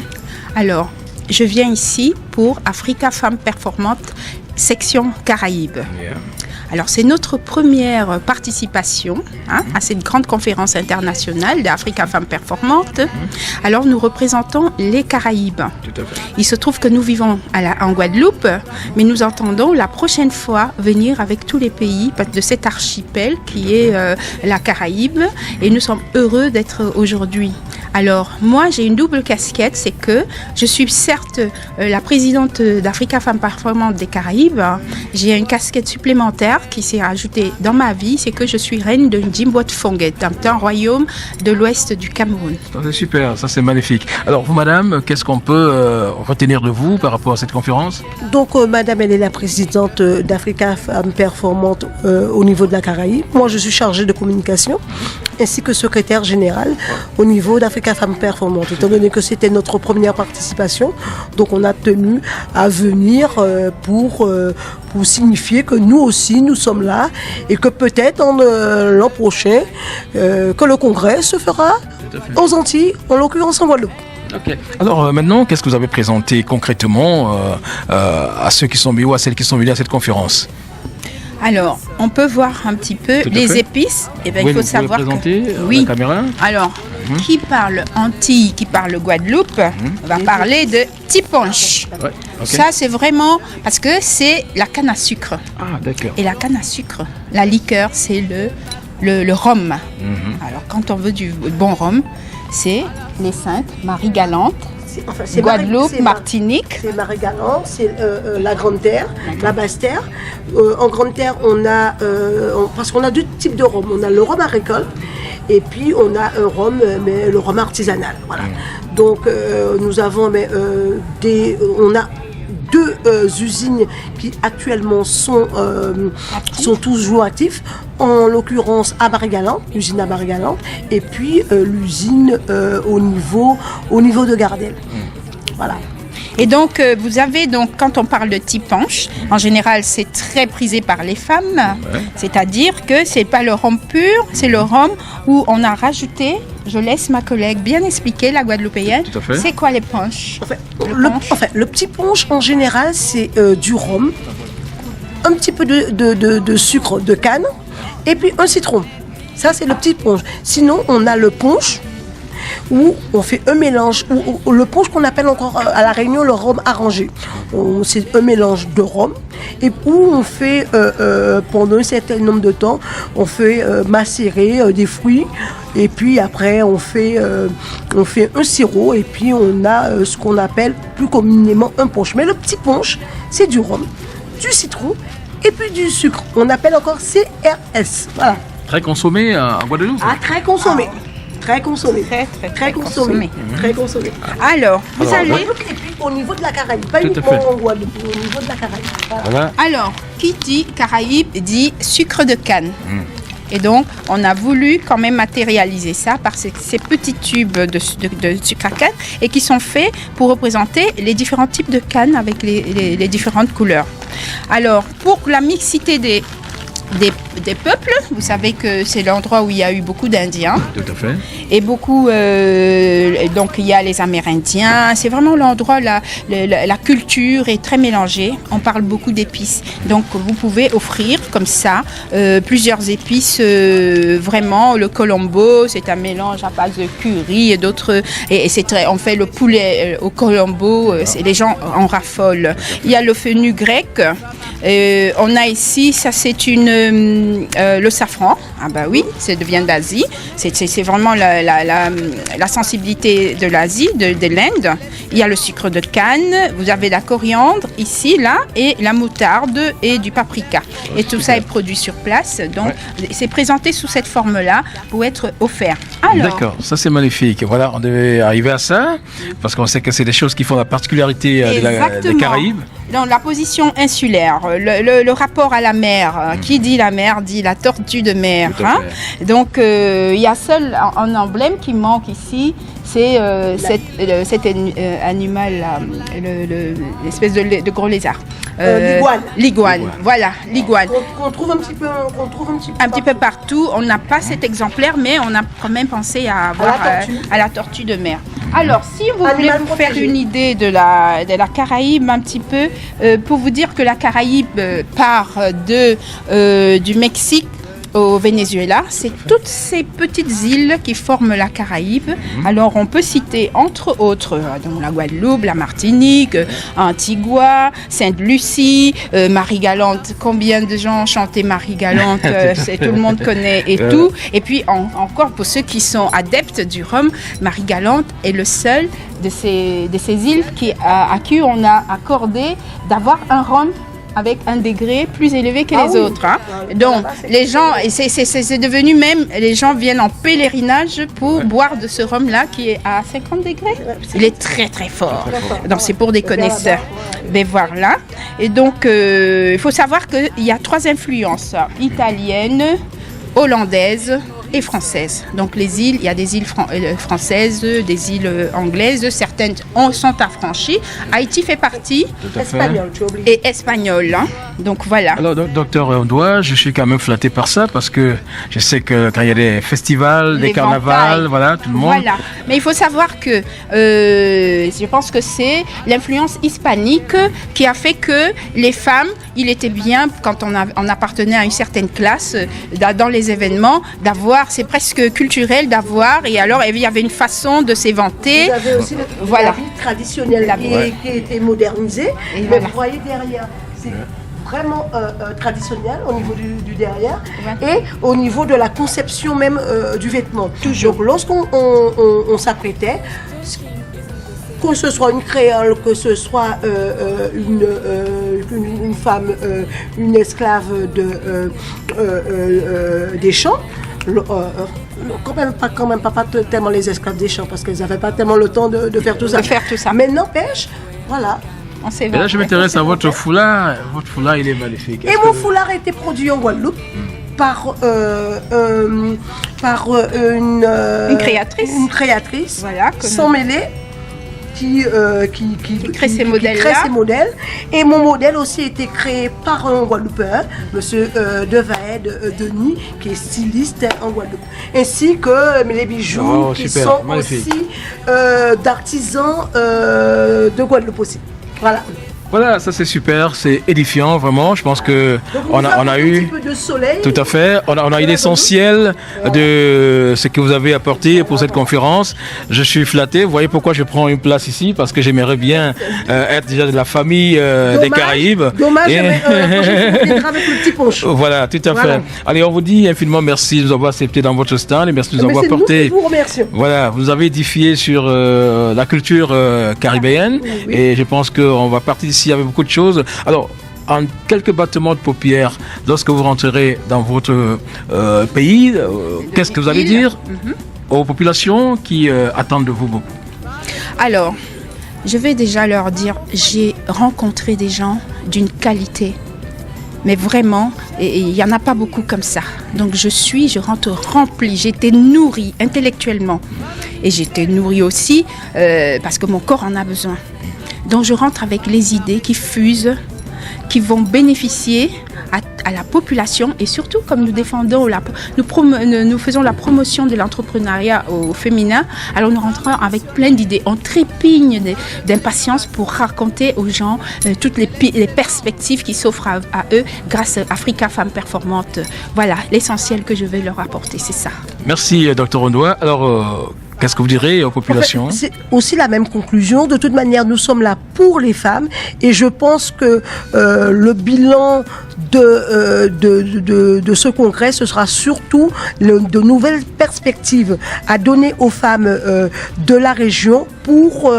Alors, je viens ici pour Africa Femmes Performantes, section Caraïbes. Alors, c'est notre première participation à cette grande conférence internationale d'Africa Femmes Performantes. Alors, nous représentons les Caraïbes. Tout à fait. Il se trouve que nous vivons en Guadeloupe, mais nous entendons la prochaine fois venir avec tous les pays de cet archipel qui est la Caraïbe. Et nous sommes heureux d'être aujourd'hui. Alors, moi, j'ai une double casquette, c'est que je suis certes la présidente d'Africa Femmes Performantes des Caraïbes. J'ai une casquette supplémentaire qui s'est ajoutée dans ma vie, c'est que je suis reine de Djimbote Fonguet, un royaume de l'ouest du Cameroun. Ça, c'est super, ça c'est magnifique. Alors vous madame, qu'est-ce qu'on peut retenir de vous par rapport à cette conférence? Donc, madame, elle est la présidente d'Africa Femmes Performantes au niveau de la Caraïbe. Moi, je suis chargée de communication ainsi que secrétaire générale au niveau d'Africa Femmes Performantes. Étant donné que c'était notre première participation, donc on a tenu à venir pour signifier que nous aussi, nous sommes là et que peut-être l'an prochain, que le congrès se fera aux Antilles, en l'occurrence en Guadeloupe. Okay. Alors maintenant, qu'est-ce que vous avez présenté concrètement à ceux qui sont venus ou à celles qui sont venues à cette conférence? Alors, on peut voir un petit peu les épices. Et ben, il faut savoir présenter que la caméra. Alors, qui parle Antilles, qui parle Guadeloupe, va parler de tiponche. Ouais, okay. Ça, c'est vraiment parce que c'est la canne à sucre. Ah, d'accord. Et la canne à sucre, la liqueur, c'est le le rhum. Alors, quand on veut du bon rhum, c'est les Saintes, Marie-Galante, C'est Guadeloupe, Martinique. C'est Marie-Galante, c'est la Grande Terre, la Basse Terre. En Grande Terre, parce qu'on a deux types de rhum. On a le rhum agricole et puis on a un rhum, mais le rhum artisanal. Voilà. Donc nous avons on a deux usines qui actuellement sont toujours actifs. En l'occurrence à Marie-Galante, l'usine à Marie-Galante, et puis l'usine au niveau de Gardel. Voilà. Et donc, vous avez, quand on parle de tipanche, en général, c'est très prisé par les femmes. Ouais. C'est-à-dire que c'est pas le rhum pur, c'est le rhum où on a rajouté, je laisse ma collègue bien expliquer, la guadeloupéenne, c'est quoi les punchs? Le petit punch, en général, c'est du rhum, un petit peu de sucre de canne, et puis un citron. Ça, c'est le petit punch. Sinon, on a le punch, où on fait un mélange, ou le punch qu'on appelle encore à La Réunion le rhum arrangé. C'est un mélange de rhum, et où on fait, pendant un certain nombre de temps, on fait macérer des fruits, et puis après on fait un sirop, et puis on a ce qu'on appelle plus communément un punch. Mais le petit punch, c'est du rhum, du citron, et puis du sucre. On appelle encore CRS. Voilà. Très consommé en Guadeloupe. Très consommé. Très consommé. Très consommé. Très consommé. Alors, vous allez... Et puis au niveau de la Caraïbe, pas uniquement en Guadeloupe, au niveau de la Caraïbe. Voilà. Alors, qui dit Caraïbe dit sucre de canne. Et donc, on a voulu quand même matérialiser ça par ces petits tubes de sucre à canne et qui sont faits pour représenter les différents types de cannes avec les différentes couleurs. Alors, pour la mixité des peuples, vous savez que c'est l'endroit où il y a eu beaucoup d'Indiens. Tout à fait. Et beaucoup, donc il y a les Amérindiens. C'est vraiment l'endroit, la culture est très mélangée. On parle beaucoup d'épices. Donc vous pouvez offrir comme ça plusieurs épices. Vraiment, le colombo, c'est un mélange à base de curry et d'autres. Et c'est très. On fait le poulet au colombo. Les gens en raffolent. Il y a le fenouil grec. On a ici, ça c'est le safran. Ah bah oui, ça vient d'Asie. C'est vraiment la sensibilité de l'Asie, de l'Inde. Il y a le sucre de canne, vous avez la coriandre ici, là, et la moutarde et du paprika. Et tout ça est produit sur place. Donc c'est présenté sous cette forme-là pour être offert. D'accord, ça c'est magnifique. Voilà, on devait arriver à ça, parce qu'on sait que c'est des choses qui font la particularité des Caraïbes. Dans la position insulaire, le rapport à la mer, qui dit la mer dit la tortue de mer. Donc il y a seul un emblème qui manque ici, c'est cet animal, l'espèce de gros lézard. L'iguane. Voilà, l'iguane. Qu'on trouve un petit peu partout. On n'a pas cet exemplaire, mais on a quand même pensé à avoir à la tortue de mer. Alors, si vous voulez vous faire une idée de la Caraïbe un petit peu, pour vous dire que la Caraïbe part du Mexique au Venezuela, c'est toutes ces petites îles qui forment la Caraïbe. Alors on peut citer entre autres donc la Guadeloupe, la Martinique, Antigua, Sainte-Lucie, Marie-Galante. Combien de gens chantaient Marie-Galante, tout le monde connaît et tout. Et puis encore pour ceux qui sont adeptes du rhum, Marie-Galante est le seul de ces îles à qui on a accordé d'avoir un rhum avec un degré plus élevé que les autres. Donc, les gens, c'est devenu même, les gens viennent en pèlerinage pour boire de ce rhum-là qui est à 50 degrés. Il est très très fort. Donc, c'est pour des connaisseurs. Mais voilà. Et donc, il faut savoir qu'il y a 3 influences, italiennes, hollandaises et françaises. Donc les îles, il y a des îles françaises, des îles anglaises, certaines sont affranchies. Haïti fait partie. Espagnol, tu oublies. Et espagnol. Donc voilà. Alors docteur Ondoa, je suis quand même flatté par ça parce que je sais que quand il y a des festivals, des carnavals, voilà, tout le monde. Voilà. Mais il faut savoir que je pense que c'est l'influence hispanique qui a fait que les femmes, il était bien quand on appartenait à une certaine classe dans les événements d'avoir, c'est presque culturel d'avoir, et alors il y avait une façon de s'éventer. Vous avez aussi la vie traditionnelle qui a été modernisée, mais vous voyez derrière, vraiment traditionnel au niveau du derrière et au niveau de la conception même du vêtement. Toujours. Donc lorsqu'on on s'apprêtait, que ce soit une créole, que ce soit une femme, une esclave des champs, quand même pas tellement les esclaves des champs parce qu'elles n'avaient pas tellement le temps de faire tout ça. Mais n'empêche, voilà. Et là, je m'intéresse à votre foulard. Votre foulard, il est magnifique. Et mon foulard a été produit en Guadeloupe par une créatrice, voilà, sans mêler, qui crée ces modèles. Et mon modèle aussi a été créé par un Guadeloupéen, monsieur Denis, qui est styliste en Guadeloupe. Ainsi que les bijoux qui sont magnifique. aussi d'artisans de Guadeloupe aussi. Voilà. Voilà, ça c'est super, c'est édifiant vraiment. Je pense que on a eu un petit peu de soleil. Tout à fait. On a eu l'essentiel de ce que vous avez apporté pour cette conférence. Je suis flatté. Vous voyez pourquoi je prends une place ici, parce que j'aimerais bien être déjà de la famille des Caraïbes. Dommage, avec le petit ponche. Voilà, tout à fait. Allez, on vous dit infiniment merci de nous avoir accepté dans votre stand et merci de nous avoir apporté. Nous vous remercions. Voilà, vous nous avez édifié sur la culture caribéenne et je pense qu'on va partir d'ici avec beaucoup de choses. Alors, en quelques battements de paupières, lorsque vous rentrerez dans votre pays, qu'est-ce que vous allez dire aux populations qui attendent de vous beaucoup? Alors, je vais déjà leur dire, j'ai rencontré des gens d'une qualité. Mais vraiment, il n'y en a pas beaucoup comme ça. Donc je rentre remplie, j'ai été nourrie intellectuellement. Et j'ai été nourrie aussi parce que mon corps en a besoin. Donc je rentre avec les idées qui fusent, qui vont bénéficier à la population et surtout comme nous défendons, nous faisons la promotion de l'entrepreneuriat au féminin, alors nous rentrons avec plein d'idées. On trépigne d'impatience pour raconter aux gens toutes les perspectives qui s'offrent à eux grâce à Africa Femmes Performantes. Voilà l'essentiel que je vais leur apporter, c'est ça. Merci Dr Ondoa. Alors, qu'est-ce que vous direz aux populations? C'est aussi la même conclusion. De toute manière, nous sommes là pour les femmes et je pense que le bilan de ce congrès, ce sera surtout de nouvelles perspectives à donner aux femmes de la région pour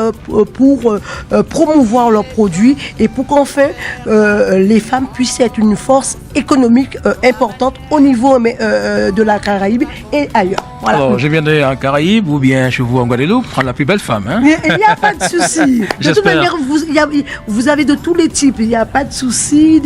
promouvoir leurs produits et pour qu'enfin les femmes puissent être une force économique importante au niveau de la Caraïbe et ailleurs. Voilà. Alors, je viendrai en Caraïbe ou bien chez vous en Guadeloupe prendre la plus belle femme. Hein? Il n'y a pas de souci. De toute manière, vous avez de tous les types. Il n'y a pas de souci.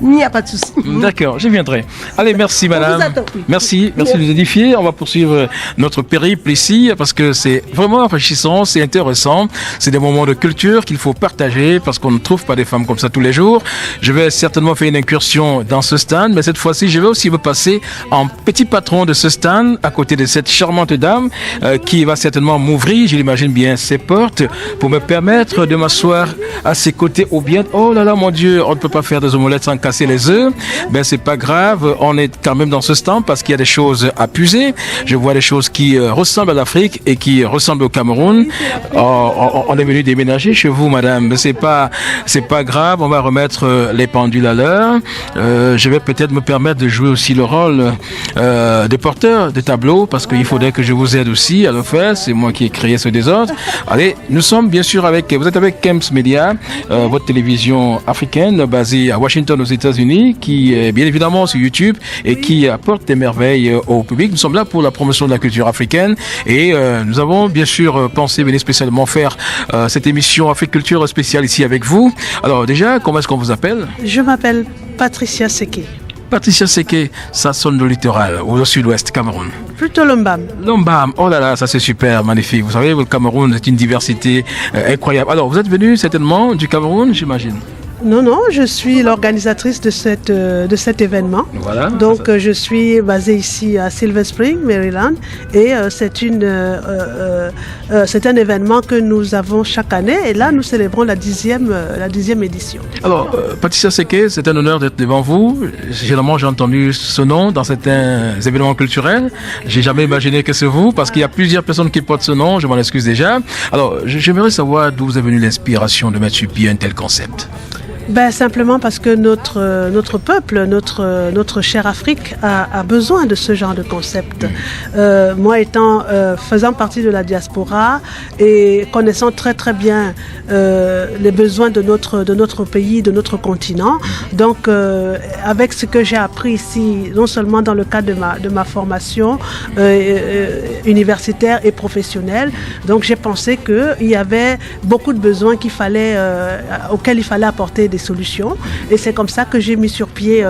Il n'y a pas de souci. D'accord, je viendrai. Allez, merci madame. On vous attend. Merci de nous édifier. On va poursuivre notre périple ici parce que c'est vraiment enrichissant, c'est intéressant. C'est des moments de culture qu'il faut partager parce qu'on ne trouve pas des femmes comme ça tous les jours. Je vais certainement faire une incursion dans ce stand, mais cette fois-ci, je vais aussi me passer en petit patron de ce stand à côté de cette charmante dame qui va certainement m'ouvrir, je l'imagine bien, ses portes pour me permettre de m'asseoir à ses côtés au bien. Oh là là, mon Dieu, on ne peut pas faire des omelettes sans casser les œufs. Ben, c'est pas grave, on est quand même dans ce stand parce qu'il y a des choses à puiser. Je vois des choses qui ressemblent à l'Afrique et qui ressemblent au Cameroun. On est venu déménager chez vous, madame. Mais c'est pas grave, on va remettre les pendules à l'heure. Je vais peut-être me permettre de jouer aussi le rôle de porteur de tableau parce qu'il faudrait que je vous aide aussi à le faire. C'est moi qui ai créé ce désordre. Allez, nous sommes bien sûr vous êtes avec Kems Media, votre télévision africaine basée à Washington aux États-Unis, qui est bien évidemment sur YouTube et qui apporte des merveilles au public. Nous sommes là pour la promotion de la culture africaine et nous avons bien sûr pensé venir spécialement faire cette émission Africulture spéciale ici avec vous. Alors déjà, comment est-ce qu'on vous appelle? Je m'appelle Patricia Seke. Patricia Seke, ça sonne le littoral, au sud-ouest, Cameroun. Plutôt Lombam. Lombam, oh là là, ça c'est super, magnifique. Vous savez, le Cameroun est une diversité incroyable. Alors, vous êtes venu certainement du Cameroun, j'imagine? Non, je suis l'organisatrice de cet événement. Voilà. Donc, je suis basée ici à Silver Spring, Maryland, et c'est un événement que nous avons chaque année. Et là, nous célébrons la 10e édition. Alors, Patricia Seke, c'est un honneur d'être devant vous. Généralement, j'ai entendu ce nom dans certains événements culturels. J'ai jamais imaginé que c'est vous, parce qu'il y a plusieurs personnes qui portent ce nom. Je m'en excuse déjà. Alors, j'aimerais savoir d'où vous est venue l'inspiration de mettre sur pied un tel concept. Simplement parce que notre peuple, notre chère Afrique a besoin de ce genre de concept. Moi faisant partie de la diaspora et connaissant très très bien les besoins de notre pays, de notre continent, donc avec ce que j'ai appris ici, non seulement dans le cadre de ma formation universitaire et professionnelle, donc j'ai pensé qu'il y avait beaucoup de besoins auxquels il fallait apporter des solutions, et c'est comme ça que j'ai mis sur pied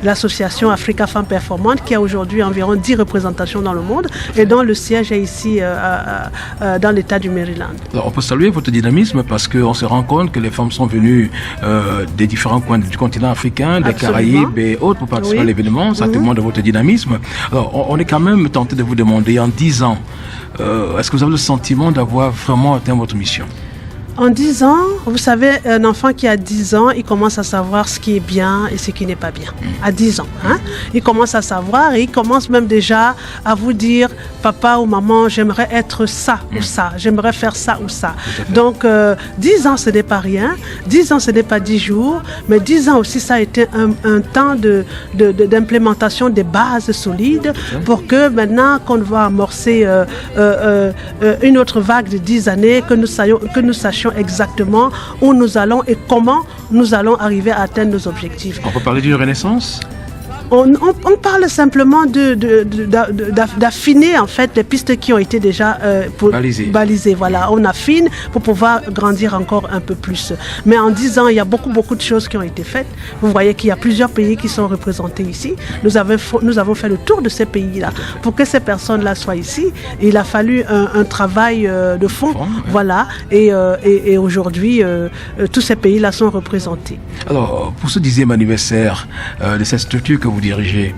l'association Africa Femmes Performantes, qui a aujourd'hui environ 10 représentations dans le monde et dont le siège est ici dans l'état du Maryland. Alors, on peut saluer votre dynamisme parce qu'on se rend compte que les femmes sont venues des différents coins du continent africain, des Caraïbes et autres pour participer à l'événement. Ça témoigne de votre dynamisme. Alors, on est quand même tenté de vous demander, en 10 ans, est-ce que vous avez le sentiment d'avoir vraiment atteint votre mission? En 10 ans, vous savez, un enfant qui a 10 ans, il commence à savoir ce qui est bien et ce qui n'est pas bien. À 10 ans, il commence à savoir et il commence même déjà à vous dire, papa ou maman, j'aimerais être ça ou ça, j'aimerais faire ça ou ça. Donc, 10 ans, ce n'est pas rien. 10 ans, ce n'est pas 10 jours, mais 10 ans aussi, ça a été un temps d'implémentation des bases solides pour que maintenant qu'on va amorcer une autre vague de 10 années, que nous sachions exactement où nous allons et comment nous allons arriver à atteindre nos objectifs. On peut parler d'une renaissance? On parle simplement d'affiner en fait les pistes qui ont été déjà balisées. Voilà, on affine pour pouvoir grandir encore un peu plus. Mais en 10 ans, il y a beaucoup de choses qui ont été faites. Vous voyez qu'il y a plusieurs pays qui sont représentés ici. Nous avons fait le tour de ces pays-là. Pour que ces personnes-là soient ici, il a fallu un travail de fond. Voilà, et aujourd'hui, tous ces pays-là sont représentés. Alors, pour ce 10e anniversaire de cette structure que vous dirigez,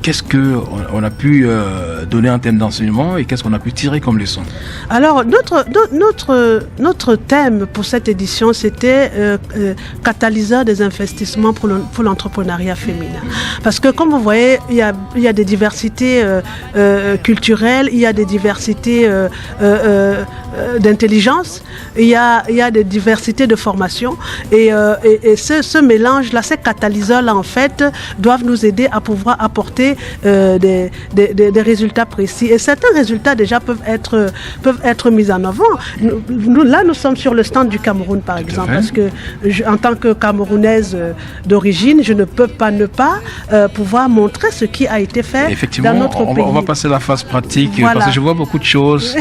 qu'est-ce qu'on a pu donner en termes d'enseignement et qu'est-ce qu'on a pu tirer comme leçon? Alors, notre thème pour cette édition, c'était catalyseur des investissements pour l'entrepreneuriat féminin. Parce que, comme vous voyez, il y a des diversités culturelles, il y a des diversités d'intelligence, il y a des diversités de formation, et ce mélange-là, ces catalyseurs-là, en fait, doivent nous aider à pouvoir apporter des résultats précis. Et certains résultats déjà peuvent être mis en avant. Nous sommes sur le stand du Cameroun, par exemple, parce que en tant que Camerounaise d'origine, je ne peux pas ne pas pouvoir montrer ce qui a été fait dans notre pays. On va passer à la phase pratique, parce que je vois beaucoup de choses.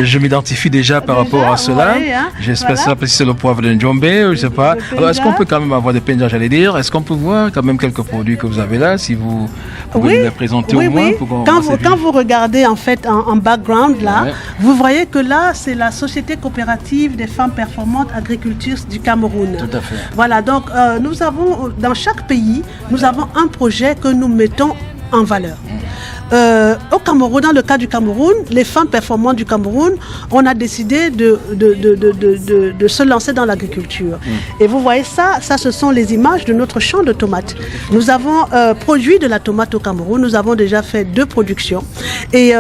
Je m'identifie déjà par rapport à cela. J'espère que c'est le poivre de Njombe, je ne sais pas. Alors, est-ce qu'on peut quand même avoir des penjas, j'allais dire? Est-ce qu'on peut voir quand même quelques produits que vous avez là, si vous pouvez nous les présenter au moins? Quand vous regardez en fait en background là, vous voyez que là, c'est la Société coopérative des femmes performantes agriculture du Cameroun. Tout à fait. Voilà, donc nous avons, dans chaque pays, nous avons un projet que nous mettons en valeur. Au Cameroun, dans le cas du Cameroun, les femmes performantes du Cameroun, on a décidé de se lancer dans l'agriculture. Et vous voyez ça, ce sont les images de notre champ de tomates. Nous avons produit de la tomate au Cameroun, nous avons déjà fait 2 productions. Et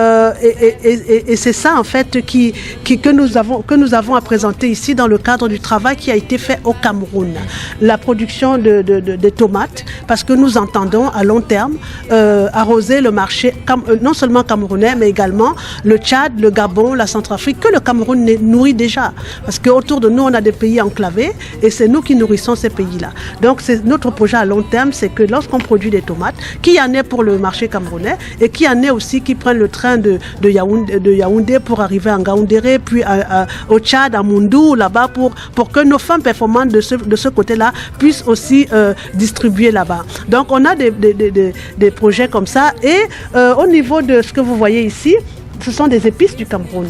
c'est ça en fait que nous avons à présenter ici dans le cadre du travail qui a été fait au Cameroun. La production de tomates, parce que nous entendons à long terme arroser le marché non seulement camerounais, mais également le Tchad, le Gabon, la Centrafrique, que le Cameroun nourrit déjà. Parce qu'autour de nous, on a des pays enclavés et c'est nous qui nourrissons ces pays-là. Donc, c'est notre projet à long terme, c'est que lorsqu'on produit des tomates, qu'il y en ait pour le marché camerounais et qu'il y en ait aussi qui prennent le train de Yaoundé pour arriver à Ngaoundéré, puis au Tchad, à Moundou, là-bas, pour que nos femmes performantes de ce côté-là puissent aussi distribuer là-bas. Donc, on a des projets comme ça. Et au niveau de ce que vous voyez ici, ce sont des épices du Cameroun.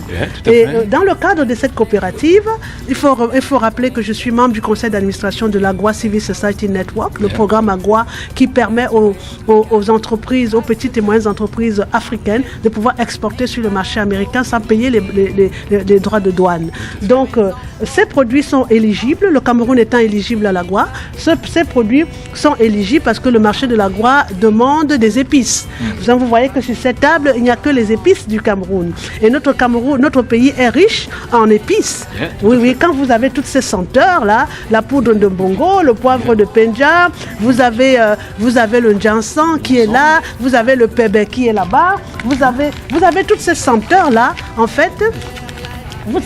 Et dans le cadre de cette coopérative, il faut rappeler que je suis membre du conseil d'administration de l'Agua Civil Society Network, le programme Agua qui permet aux entreprises, aux petites et moyennes entreprises africaines de pouvoir exporter sur le marché américain sans payer les droits de douane. Donc, ces produits sont éligibles, le Cameroun étant éligible à l'Agua, ces produits sont éligibles parce que le marché de l'Agua demande des épices. Vous voyez que sur cette table, il n'y a que les épices du Cameroun Cameroun. Et notre pays est riche en épices. Oui, quand vous avez toutes ces senteurs-là, la poudre de bongo, le poivre de Penja, vous avez le Jansan qui est là, vous avez le pébé qui est là-bas, vous avez toutes ces senteurs-là, en fait,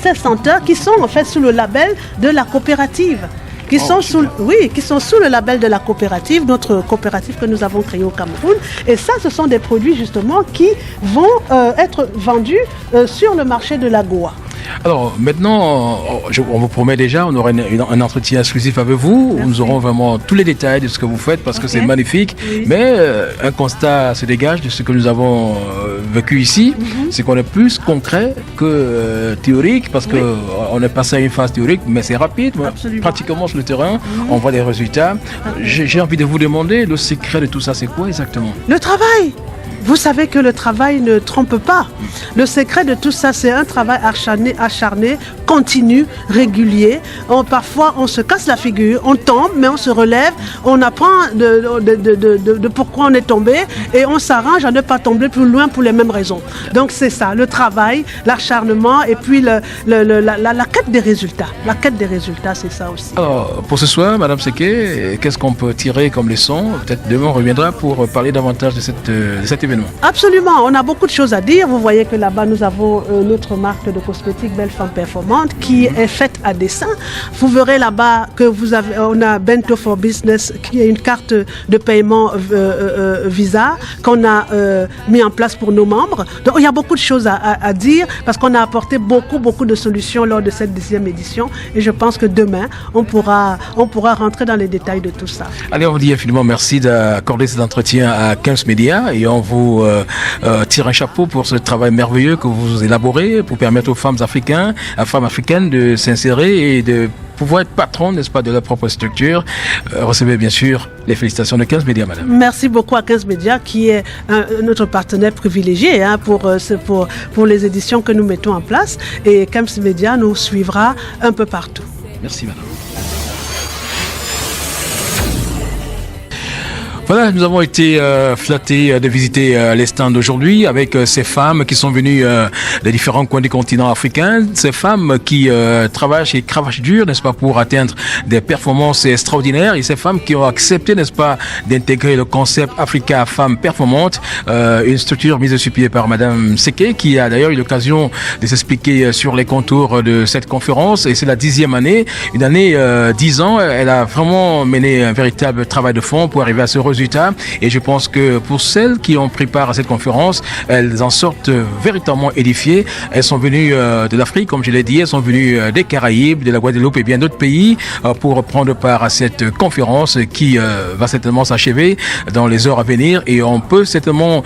ces senteurs qui sont en fait sous le label de la coopérative. Qui sont sous le label de la coopérative, notre coopérative que nous avons créée au Cameroun. Et ça, ce sont des produits justement qui vont être vendus sur le marché de la Goa. Alors maintenant, on vous promet déjà, on aura un entretien exclusif avec vous. Merci. Nous aurons vraiment tous les détails de ce que vous faites parce que c'est magnifique. Oui. Mais un constat se dégage de ce que nous avons vécu ici, c'est qu'on est plus concret que théorique parce qu'on est passé à une phase théorique, mais c'est rapide. Pratiquement sur le terrain, on voit des résultats. J'ai envie de vous demander, le secret de tout ça, c'est quoi exactement? Le travail. Vous savez que le travail ne trompe pas. Le secret de tout ça, c'est un travail acharné, continu, régulier. Parfois, on se casse la figure, on tombe, mais on se relève, on apprend de pourquoi on est tombé et on s'arrange à ne pas tomber plus loin pour les mêmes raisons. Donc, c'est ça, le travail, l'acharnement et puis la quête des résultats. La quête des résultats, c'est ça aussi. Alors, pour ce soir, Madame Seké, qu'est-ce qu'on peut tirer comme leçon? Peut-être demain, on reviendra pour parler davantage de cet événement. Absolument, on a beaucoup de choses à dire. Vous voyez que là-bas, nous avons notre marque de cosmétiques Belle Femme Performante qui est faite à dessin. Vous verrez là-bas que on a Bento for Business qui est une carte de paiement Visa qu'on a mis en place pour nos membres. Donc, il y a beaucoup de choses à dire parce qu'on a apporté beaucoup de solutions lors de cette 10e édition et je pense que demain, on pourra rentrer dans les détails de tout ça. Allez, on vous dit infiniment merci d'accorder cet entretien à 15 Médias et on vous tire un chapeau pour ce travail merveilleux que vous élaborez pour permettre aux femmes africaines de s'insérer et de pouvoir être patron, n'est-ce pas, de leur propre structure. Recevez bien sûr les félicitations de 15 Médias, madame. Merci beaucoup à 15 Médias qui est notre partenaire privilégié pour les éditions que nous mettons en place et 15 Médias nous suivra un peu partout. Merci madame. Voilà, nous avons été flattés de visiter les stands d'aujourd'hui avec ces femmes qui sont venues des différents coins du continent africain, ces femmes qui travaillent et cravachent dur, n'est-ce pas, pour atteindre des performances extraordinaires et ces femmes qui ont accepté, n'est-ce pas, d'intégrer le concept Africa Femmes Performantes, une structure mise sur pied par Madame Seké qui a d'ailleurs eu l'occasion de s'expliquer sur les contours de cette conférence et c'est la 10e année, une année 10 ans, elle a vraiment mené un véritable travail de fond pour arriver à ce résultat. Et je pense que pour celles qui ont pris part à cette conférence, elles en sortent véritablement édifiées. Elles sont venues de l'Afrique, comme je l'ai dit, elles sont venues des Caraïbes, de la Guadeloupe et bien d'autres pays pour prendre part à cette conférence qui va certainement s'achever dans les heures à venir. Et on peut certainement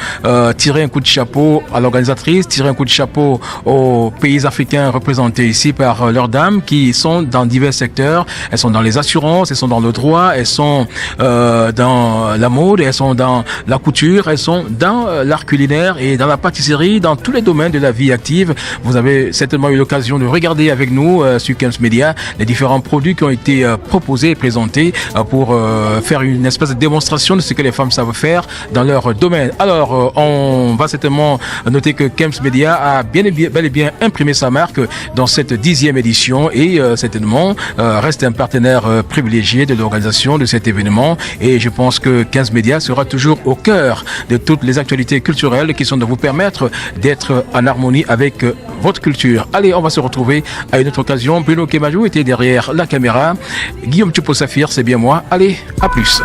tirer un coup de chapeau à l'organisatrice, tirer un coup de chapeau aux pays africains représentés ici par leurs dames qui sont dans divers secteurs. Elles sont dans les assurances, elles sont dans le droit, elles sont dans la mode, elles sont dans la couture, elles sont dans l'art culinaire et dans la pâtisserie, dans tous les domaines de la vie active. Vous avez certainement eu l'occasion de regarder avec nous sur 15 Médias les différents produits qui ont été proposés et présentés pour faire une espèce de démonstration de ce que les femmes savent faire dans leur domaine. Alors, on va certainement noter que 15 Médias a bel et bien imprimé sa marque dans cette 10e édition et certainement reste un partenaire privilégié de l'organisation de cet événement et je pense que 15 Médias sera toujours au cœur de toutes les actualités culturelles qui sont de vous permettre d'être en harmonie avec votre culture. Allez, on va se retrouver à une autre occasion. Bruno Kemajou était derrière la caméra. Guillaume Tchoupo-Saphir, c'est bien moi. Allez, à plus.